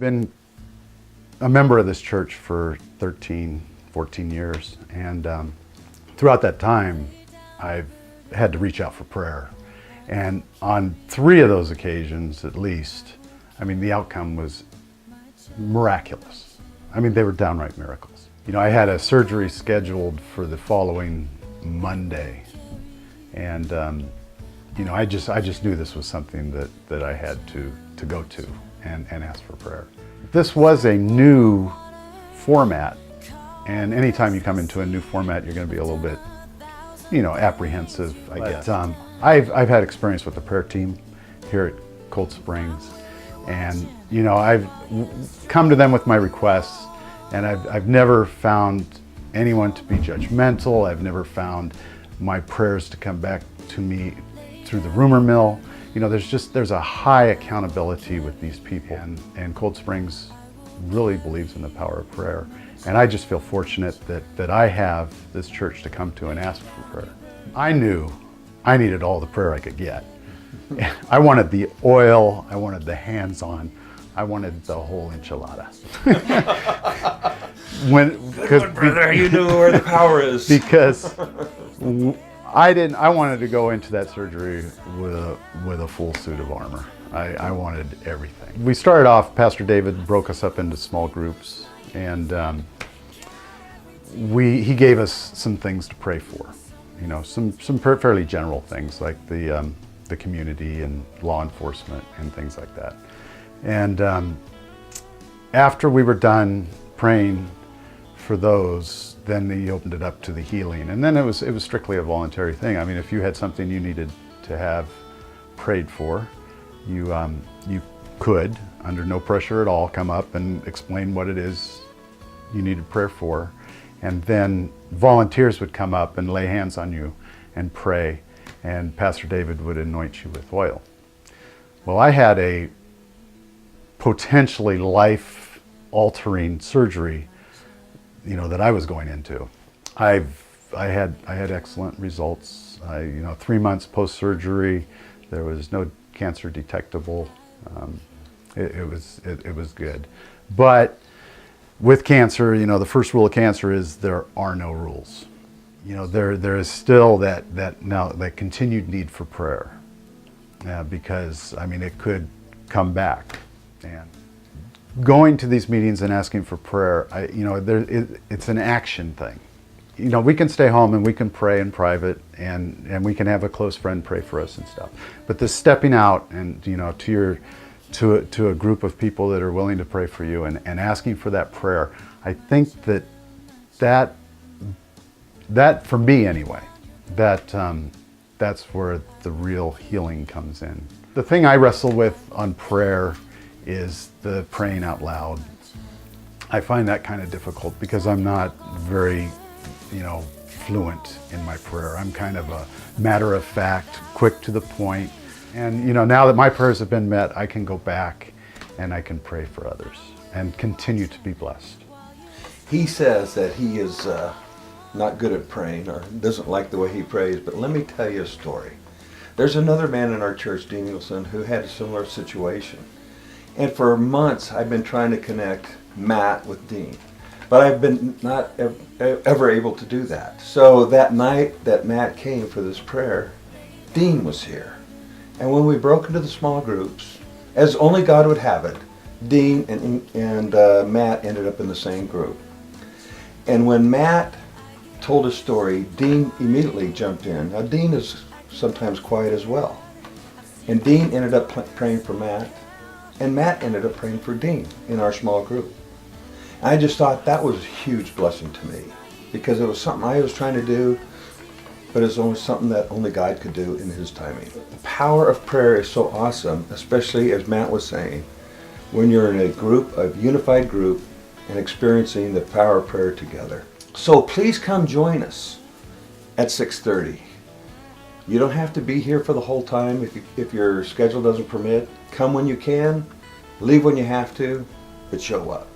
been a member of this church for 13, 14 years, and throughout that time, I've had to reach out for prayer. And on 3 of those occasions, at least, I mean, the outcome was miraculous. I mean, they were downright miracles. You know, I had a surgery scheduled for the following Monday, and you know, I just knew this was something that I had to go to and ask for prayer. This was a new format, and anytime you come into a new format, you're going to be a little bit, you know, apprehensive, I guess. I've had experience with the prayer team here at Cold Springs, and you know, I've come to them with my requests, and I've never found anyone to be judgmental. I've never found my prayers to come back to me through the rumor mill. You know, there's a high accountability with these people, and Cold Springs really believes in the power of prayer. And I just feel fortunate that I have this church to come to and ask for prayer. I knew I needed all the prayer I could get. I wanted the oil, I wanted the hands-on, I wanted the whole enchilada. Brother, you knew where the power is. Because I wanted to go into that surgery with a full suit of armor. I wanted everything. We started off, Pastor David broke us up into small groups, and he gave us some things to pray for. You know, some fairly general things like the community and law enforcement and things like that. And after we were done praying for those, then he opened it up to the healing. And then it was strictly a voluntary thing. I mean, if you had something you needed to have prayed for, you could, under no pressure at all, come up and explain what it is you needed prayer for. And then volunteers would come up and lay hands on you and pray, and Pastor David would anoint you with oil. Well, I had a potentially life-altering surgery, you know, that I was going into. I had excellent results. 3 months post-surgery, there was no cancer detectable. It was good. But with cancer, you know, the first rule of cancer is there are no rules. You know, there is still that continued need for prayer, because I mean, it could come back. And going to these meetings and asking for prayer, it's an action thing. You know, we can stay home and we can pray in private, and we can have a close friend pray for us and stuff. But this stepping out and, you know, to a group of people that are willing to pray for you and asking for that prayer, I think that for me anyway, that's where the real healing comes in. The thing I wrestle with on prayer is the praying out loud. I find that kind of difficult because I'm not very, you know, fluent in my prayer. I'm kind of a matter of fact, quick to the point. And you know, now that my prayers have been met, I can go back and I can pray for others and continue to be blessed. He says that he is not good at praying or doesn't like the way he prays, but let me tell you a story. There's another man in our church, Dean Nielsen, who had a similar situation. And for months, I've been trying to connect Matt with Dean, but I've been not ever able to do that. So that night that Matt came for this prayer, Dean was here. And when we broke into the small groups, as only God would have it, Dean and Matt ended up in the same group. And when Matt told his story, Dean immediately jumped in. Now Dean is sometimes quiet as well. And Dean ended up praying for Matt, and Matt ended up praying for Dean in our small group. And I just thought that was a huge blessing to me, because it was something I was trying to do, but it's only something that only God could do in His timing. The power of prayer is so awesome, especially as Matt was saying, when you're in a unified group and experiencing the power of prayer together. So please come join us at 6:30. You don't have to be here for the whole time if your schedule doesn't permit. Come when you can, leave when you have to, but show up.